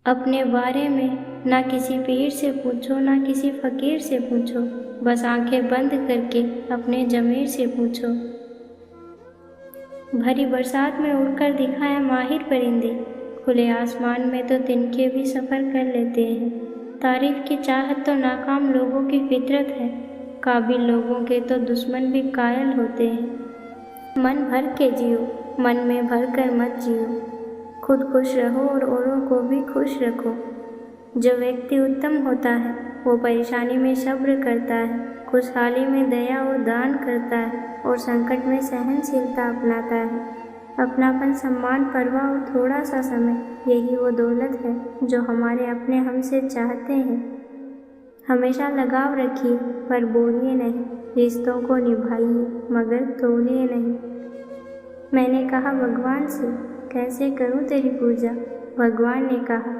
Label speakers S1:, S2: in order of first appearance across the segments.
S1: अपने बारे में ना किसी पीर से पूछो, ना किसी फ़कीर से पूछो, बस आंखें बंद करके अपने ज़मीर से पूछो। भरी बरसात में उड़कर दिखाया माहिर परिंदे, खुले आसमान में तो तिनके भी सफ़र कर लेते हैं। तारीफ़ की चाहत तो नाकाम लोगों की फितरत है, काबिल लोगों के तो दुश्मन भी कायल होते हैं। मन भर के जियो, मन में भर कर मत जियो, खुद खुश रहो और औरों को भी खुश रखो। जो व्यक्ति उत्तम होता है वो परेशानी में सब्र करता है, खुशहाली में दया और दान करता है और संकट में सहनशीलता अपनाता है। अपनापन, सम्मान, परवाह और थोड़ा सा समय, यही वो दौलत है जो हमारे अपने हमसे चाहते हैं। हमेशा लगाव रखिए पर बोलिए नहीं, रिश्तों को निभाइए मगर तोड़िए नहीं। मैंने कहा भगवान से, कैसे करूं तेरी पूजा? भगवान ने कहा,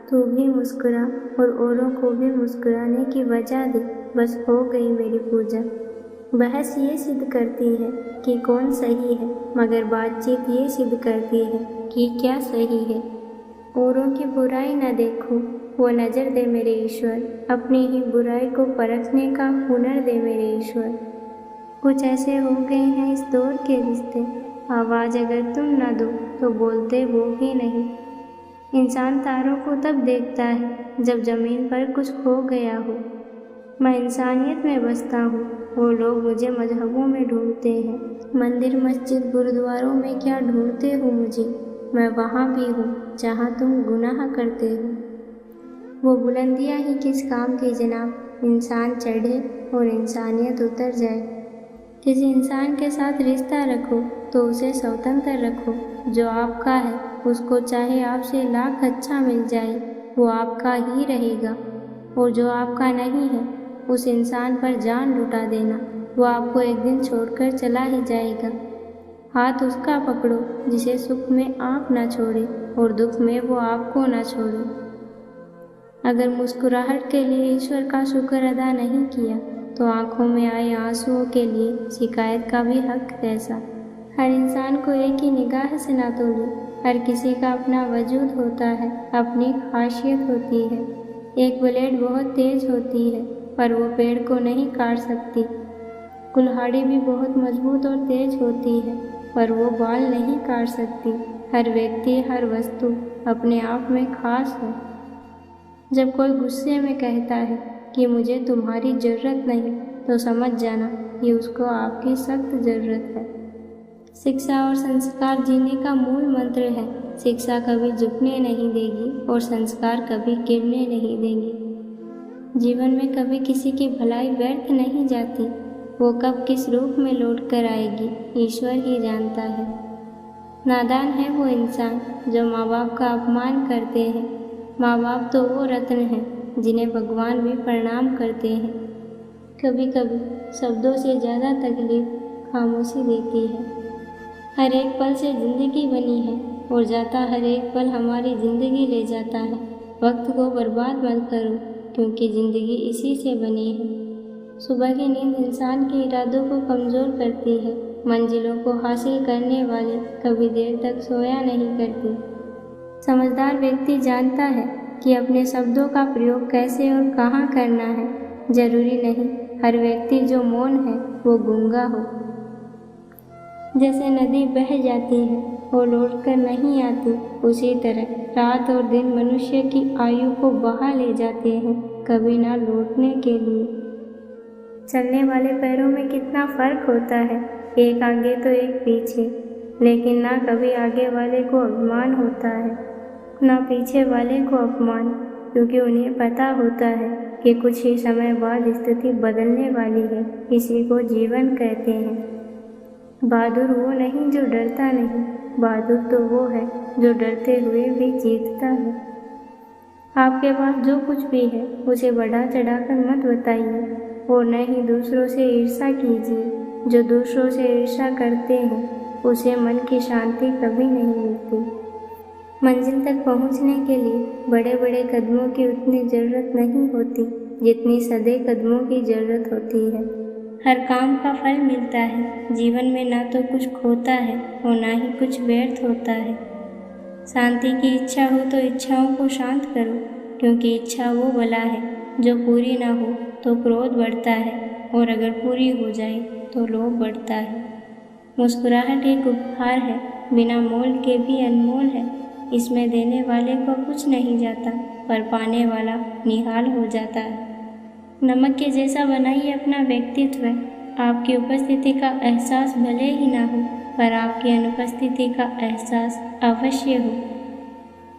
S1: तू भी मुस्कुरा और औरों को भी मुस्कुराने की वजह दे, बस हो गई मेरी पूजा। बहस ये सिद्ध करती है कि कौन सही है, मगर बातचीत ये सिद्ध करती है कि क्या सही है। औरों की बुराई न देखो, वो नज़र दे मेरे ईश्वर, अपनी ही बुराई को परखने का हुनर दे मेरे ईश्वर। कुछ ऐसे हो गए हैं इस दौर के रिश्ते, आवाज़ अगर तुम न दो तो बोलते वो भी नहीं। इंसान तारों को तब देखता है जब ज़मीन पर कुछ खो गया हो। मैं इंसानियत में बसता हूँ, वो लोग मुझे मजहबों में ढूंढते हैं। मंदिर, मस्जिद, गुरुद्वारों में क्या ढूंढते हो मुझे? मैं वहाँ भी हूँ जहाँ तुम गुनाह करते हो। वो बुलंदियाँ ही किस काम की जनाब, इंसान चढ़े और इंसानियत उतर जाए। किसी इंसान के साथ रिश्ता रखो तो उसे स्वतंत्र रखो। जो आपका है उसको चाहे आपसे लाख अच्छा मिल जाए, वो आपका ही रहेगा। और जो आपका नहीं है उस इंसान पर जान लुटा देना, वो आपको एक दिन छोड़कर चला ही जाएगा। हाथ उसका पकड़ो जिसे सुख में आप ना छोड़े और दुख में वो आपको ना छोड़े। अगर मुस्कुराहट के लिए ईश्वर का शुक्र अदा नहीं किया तो आंखों में आए आंसुओं के लिए शिकायत का भी हक कैसा। हर इंसान को एक ही निगाह से ना तोलो, हर किसी का अपना वजूद होता है, अपनी खासियत होती है। एक ब्लेड बहुत तेज होती है पर वो पेड़ को नहीं काट सकती। कुल्हाड़ी भी बहुत मजबूत और तेज होती है पर वो बाल नहीं काट सकती। हर व्यक्ति, हर वस्तु अपने आप में खास है। जब कोई गुस्से में कहता है कि मुझे तुम्हारी ज़रूरत नहीं, तो समझ जाना कि उसको आपकी सख्त ज़रूरत है। शिक्षा और संस्कार जीने का मूल मंत्र है। शिक्षा कभी झुकने नहीं देगी और संस्कार कभी गिरने नहीं देंगे। जीवन में कभी किसी की भलाई व्यर्थ नहीं जाती, वो कब किस रूप में लौट कर आएगी ईश्वर ही जानता है। नादान है वो इंसान जो माँ बाप का अपमान करते हैं। माँ बाप तो वो रत्न हैं जिन्हें भगवान भी प्रणाम करते हैं। कभी कभी शब्दों से ज़्यादा तकलीफ खामोशी देती है। हर एक पल से ज़िंदगी बनी है और जाता हर एक पल हमारी ज़िंदगी ले जाता है। वक्त को बर्बाद मत करो क्योंकि ज़िंदगी इसी से बनी है। सुबह की नींद इंसान के इरादों को कमज़ोर करती है। मंजिलों को हासिल करने वाले कभी देर तक सोया नहीं करते। समझदार व्यक्ति जानता है कि अपने शब्दों का प्रयोग कैसे और कहाँ करना है। जरूरी नहीं हर व्यक्ति जो मौन है वो गूंगा हो। जैसे नदी बह जाती है और लौटकर नहीं आती, उसी तरह रात और दिन मनुष्य की आयु को बहा ले जाते हैं, कभी ना लौटने के लिए। चलने वाले पैरों में कितना फर्क होता है, एक आगे तो एक पीछे, लेकिन ना कभी आगे वाले को अभिमान होता है ना पीछे वाले को अपमान, क्योंकि उन्हें पता होता है कि कुछ ही समय बाद स्थिति बदलने वाली है। इसी को जीवन कहते हैं। बहादुर वो नहीं जो डरता नहीं, बहादुर तो वो है जो डरते हुए भी जीतता है। आपके पास जो कुछ भी है उसे बढ़ा चढ़ाकर मत बताइए और न ही दूसरों से ईर्ष्या कीजिए। जो दूसरों से ईर्ष्या करते हैं उसे मन की शांति कभी नहीं मिलती। मंजिल तक पहुंचने के लिए बड़े बड़े कदमों की उतनी ज़रूरत नहीं होती जितनी सधे कदमों की ज़रूरत होती है। हर काम का फल मिलता है। जीवन में ना तो कुछ खोता है और ना ही कुछ व्यर्थ होता है। शांति की इच्छा हो तो इच्छाओं को शांत करो, क्योंकि इच्छा वो बला है जो पूरी ना हो तो क्रोध बढ़ता है और अगर पूरी हो जाए तो लोभ बढ़ता है। मुस्कुराहट एक उपहार है, बिना मोल के भी अनमोल है। इसमें देने वाले को कुछ नहीं जाता, पर पाने वाला निहाल हो जाता है। नमक के जैसा बनाइए अपना व्यक्तित्व। आपकी उपस्थिति का एहसास भले ही ना हो, पर आपकी अनुपस्थिति का एहसास अवश्य हो।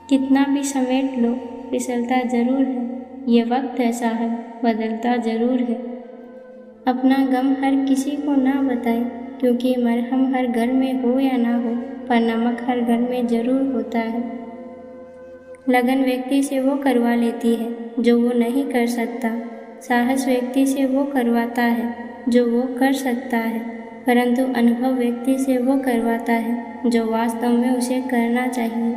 S1: कितना भी समेट लो, फिसलता जरूर है। ये वक्त ऐसा है, बदलता जरूर है। अपना गम हर किसी को ना बताए, क्योंकि मरहम हर घर में हो या ना हो, पर नमक हर घर में जरूर होता है। लगन व्यक्ति से वो करवा लेती है जो वो नहीं कर सकता। साहस व्यक्ति से वो करवाता है जो वो कर सकता है, परंतु अनुभव व्यक्ति से वो करवाता है जो वास्तव में उसे करना चाहिए।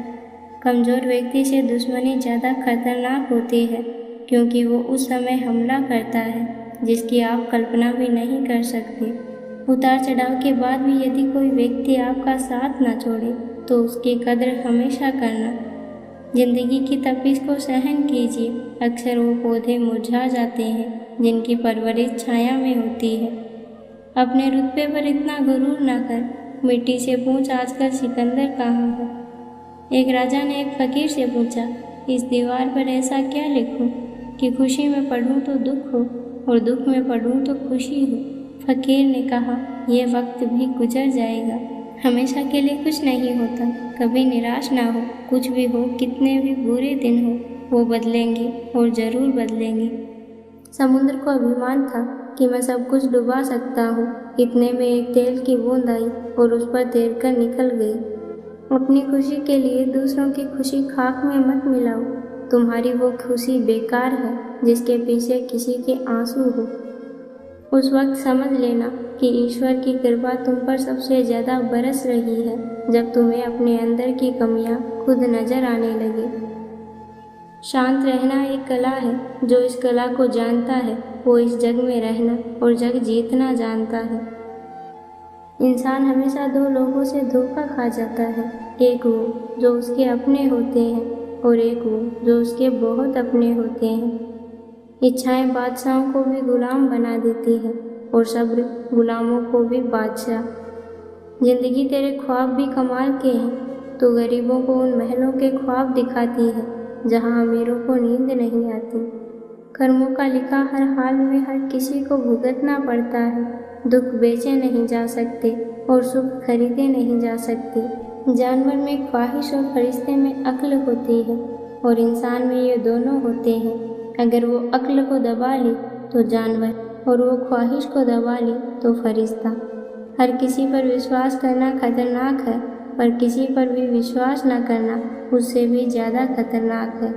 S1: कमज़ोर व्यक्ति से दुश्मनी ज़्यादा खतरनाक होती है, क्योंकि वो उस समय हमला करता है जिसकी आप कल्पना भी नहीं कर सकते। उतार चढ़ाव के बाद भी यदि कोई व्यक्ति आपका साथ न छोड़े तो उसकी कदर हमेशा करना। जिंदगी की तपिश को सहन कीजिए। अक्सर वो पौधे मुरझा जाते हैं जिनकी परवरिश छाया में होती है। अपने रुतबे पर इतना गुरूर न कर, मिट्टी से पूछ आजकल सिकंदर कहाँ है। एक राजा ने एक फकीर से पूछा, इस दीवार पर ऐसा क्या लिखूं कि खुशी में पढ़ूं तो दुख हो और दुख में पढ़ूं तो खुशी हो। फकीर ने कहा, यह वक्त भी गुजर जाएगा, हमेशा के लिए कुछ नहीं होता। कभी निराश ना हो, कुछ भी हो, कितने भी बुरे दिन हो, वो बदलेंगे और ज़रूर बदलेंगे। समुद्र को अभिमान था कि मैं सब कुछ डुबा सकता हूँ। इतने में एक तेल की बूंद आई और उस पर तैरकर निकल गई। अपनी खुशी के लिए दूसरों की खुशी खाक में मत मिलाओ। तुम्हारी वो खुशी बेकार है जिसके पीछे किसी के आंसू हो। उस वक्त समझ लेना कि ईश्वर की कृपा तुम पर सबसे ज़्यादा बरस रही है जब तुम्हें अपने अंदर की कमियां खुद नज़र आने लगे। शांत रहना एक कला है। जो इस कला को जानता है वो इस जग में रहना और जग जीतना जानता है। इंसान हमेशा दो लोगों से धोखा खा जाता है, एक वो जो उसके अपने होते हैं और एक वो जो उसके बहुत अपने होते हैं। इच्छाएं बादशाहों को भी गुलाम बना देती है और सब्र गुलामों को भी बादशाह। जिंदगी तेरे ख्वाब भी कमाल के हैं, तो गरीबों को उन महलों के ख्वाब दिखाती है जहां अमीरों को नींद नहीं आती। कर्मों का लिखा हर हाल में हर किसी को भुगतना पड़ता है। दुख बेचे नहीं जा सकते और सुख खरीदे नहीं जा सकते। जानवर में ख्वाहिश और फरिश्ते में अक्ल होती है और इंसान में ये दोनों होते हैं। अगर वो अक्ल को दबा ले तो जानवर और वो ख्वाहिश को दबा ले तो फरिश्ता। हर किसी पर विश्वास करना खतरनाक है, पर किसी पर भी विश्वास न करना उससे भी ज़्यादा खतरनाक है।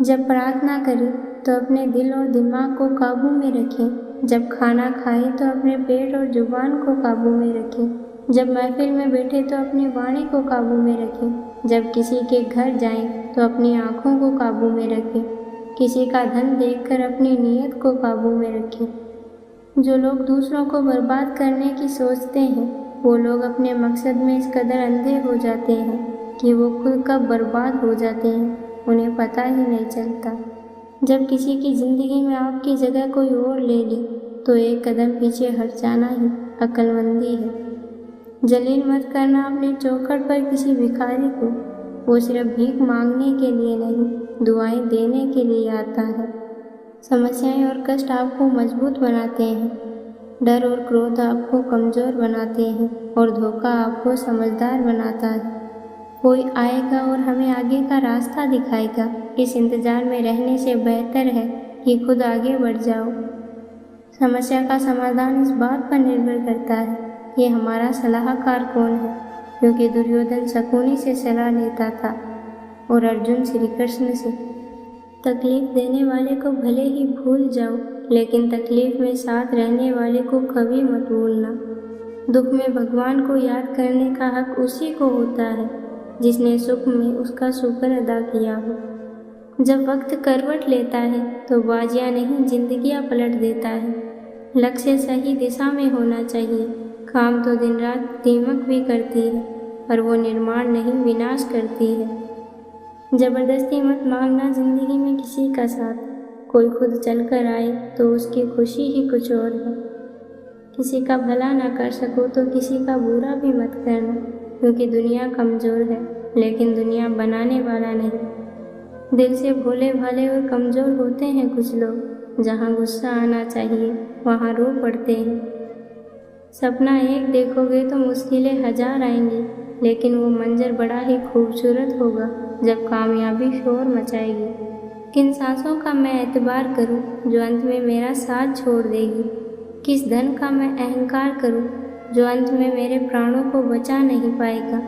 S1: जब प्रार्थना करें तो अपने दिल और दिमाग को काबू में रखें। जब खाना खाएं तो अपने पेट और जुबान को काबू में रखें। जब महफिल में बैठे तो अपनी वाणी को काबू में रखें। जब किसी के घर जाएं तो अपनी आँखों को काबू में रखें। किसी का धन देखकर अपनी नीयत को काबू में रखें। जो लोग दूसरों को बर्बाद करने की सोचते हैं वो लोग अपने मकसद में इस कदर अंधे हो जाते हैं कि वो खुद कब बर्बाद हो जाते हैं उन्हें पता ही नहीं चलता। जब किसी की ज़िंदगी में आपकी जगह कोई और ले ले तो एक कदम पीछे हट जाना ही अक्लमंदी है। जलील मत करना अपने चौखट पर किसी भिखारी को। वो सिर्फ भीख मांगने के लिए नहीं, दुआएं देने के लिए आता है। समस्याएं और कष्ट आपको मजबूत बनाते हैं। डर और क्रोध आपको कमज़ोर बनाते हैं और धोखा आपको समझदार बनाता है। कोई आएगा और हमें आगे का रास्ता दिखाएगा। इस इंतज़ार में रहने से बेहतर है कि खुद आगे बढ़ जाओ। समस्या का समाधान इस बात पर निर्भर करता है कि हमारा सलाहकार कौन है, क्योंकि दुर्योधन शकुनी से सलाह लेता था और अर्जुन श्री कृष्ण से। तकलीफ देने वाले को भले ही भूल जाओ, लेकिन तकलीफ में साथ रहने वाले को कभी मत भूलना। दुख में भगवान को याद करने का हक उसी को होता है जिसने सुख में उसका शुक्र अदा किया हो। जब वक्त करवट लेता है तो बाजियां नहीं जिंदगियां पलट देता है। लक्ष्य सही दिशा में होना चाहिए। काम तो दिन रात दीमक भी करती है, और वो निर्माण नहीं विनाश करती है। ज़बरदस्ती मत मांगना ज़िंदगी में किसी का साथ। कोई खुद चल कर आए तो उसकी खुशी ही कुछ और है। किसी का भला ना कर सको तो किसी का बुरा भी मत करना, क्योंकि दुनिया कमज़ोर है लेकिन दुनिया बनाने वाला नहीं। दिल से भोले भाले और कमज़ोर होते हैं कुछ लोग, जहाँ गुस्सा आना चाहिए वहाँ रो पड़ते हैं। सपना एक देखोगे तो मुश्किलें 1000 आएंगी, लेकिन वो मंजर बड़ा ही खूबसूरत होगा जब कामयाबी शोर मचाएगी। किन सांसों का मैं एतबार करूं जो अंत में मेरा साथ छोड़ देगी? किस धन का मैं अहंकार करूं जो अंत में मेरे प्राणों को बचा नहीं पाएगा?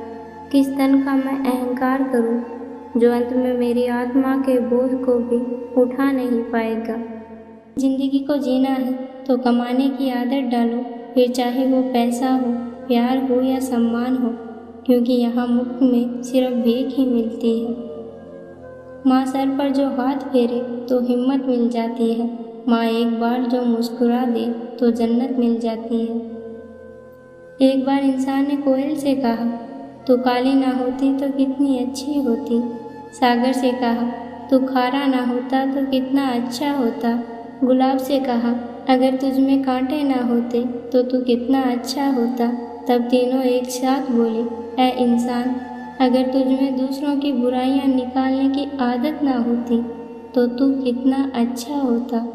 S1: किस धन का मैं अहंकार करूं जो अंत में मेरी आत्मा के बोझ को भी उठा नहीं पाएगा? जिंदगी को जीना है तो कमाने की आदत डालो, फिर चाहे वो पैसा हो, प्यार हो या सम्मान हो, क्योंकि यहाँ मुफ्त में सिर्फ भीख ही मिलती है। माँ सर पर जो हाथ फेरे तो हिम्मत मिल जाती है। माँ एक बार जो मुस्कुरा दे तो जन्नत मिल जाती है। एक बार इंसान ने कोयल से कहा, तू काली ना होती तो कितनी अच्छी होती। सागर से कहा, तू खारा ना होता तो कितना अच्छा होता। गुलाब से कहा, अगर तुझ में कांटे ना होते तो तू कितना अच्छा होता। तब तीनों एक साथ बोले, ऐ इंसान, अगर तुझ में दूसरों की बुराइयां निकालने की आदत ना होती तो तू कितना अच्छा होता।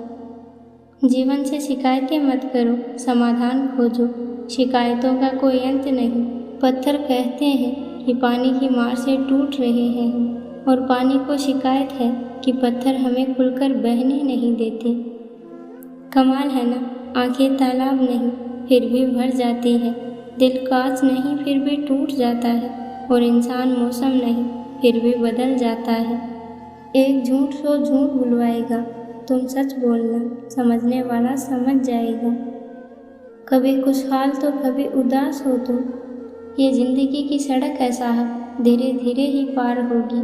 S1: जीवन से शिकायतें मत करो, समाधान खोजो। शिकायतों का कोई अंत नहीं। पत्थर कहते हैं कि पानी की मार से टूट रहे हैं हम, और पानी को शिकायत है कि पत्थर हमें खुलकर बहने नहीं देते। कमाल है ना, आंखें तालाब नहीं फिर भी भर जाती है, दिल कांच नहीं फिर भी टूट जाता है, और इंसान मौसम नहीं फिर भी बदल जाता है। एक झूठ सौ झूठ बुलवाएगा, तुम सच बोलना, समझने वाला समझ जाएगा। कभी खुशहाल तो कभी उदास हो तुम, ये जिंदगी की सड़क है साहब, धीरे धीरे ही पार होगी।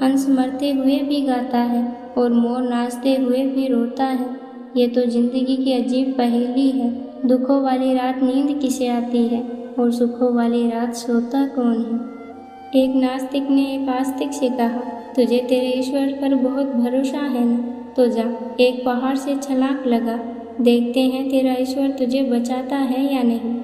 S1: हंस मरते हुए भी गाता है और मोर नाचते हुए भी रोता है। ये तो जिंदगी की अजीब पहेली है। दुखों वाली रात नींद किसे आती है और सुखों वाली रात सोता कौन है? एक नास्तिक ने एक आस्तिक से कहा, तुझे तेरे ईश्वर पर बहुत भरोसा है ना, तो जा एक पहाड़ से छलांग लगा, देखते हैं तेरा ईश्वर तुझे बचाता है या नहीं।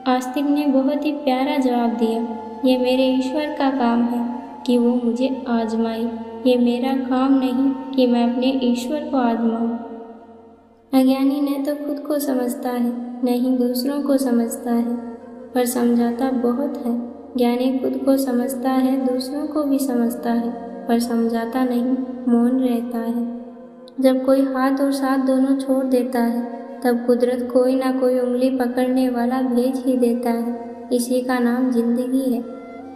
S1: आस्तिक ने बहुत ही प्यारा जवाब दिया, ये मेरे ईश्वर का काम है कि वो मुझे आजमाए, ये मेरा काम नहीं कि मैं अपने ईश्वर को आजमाऊं। अज्ञानी न तो खुद को समझता है न ही दूसरों को समझता है, पर समझाता बहुत है। ज्ञानी खुद को समझता है, दूसरों को भी समझता है, पर समझाता नहीं, मौन रहता है। जब कोई हाथ और साथ दोनों छोड़ देता है, तब कुदरत कोई ना कोई उंगली पकड़ने वाला भेज ही देता है। इसी का नाम जिंदगी है।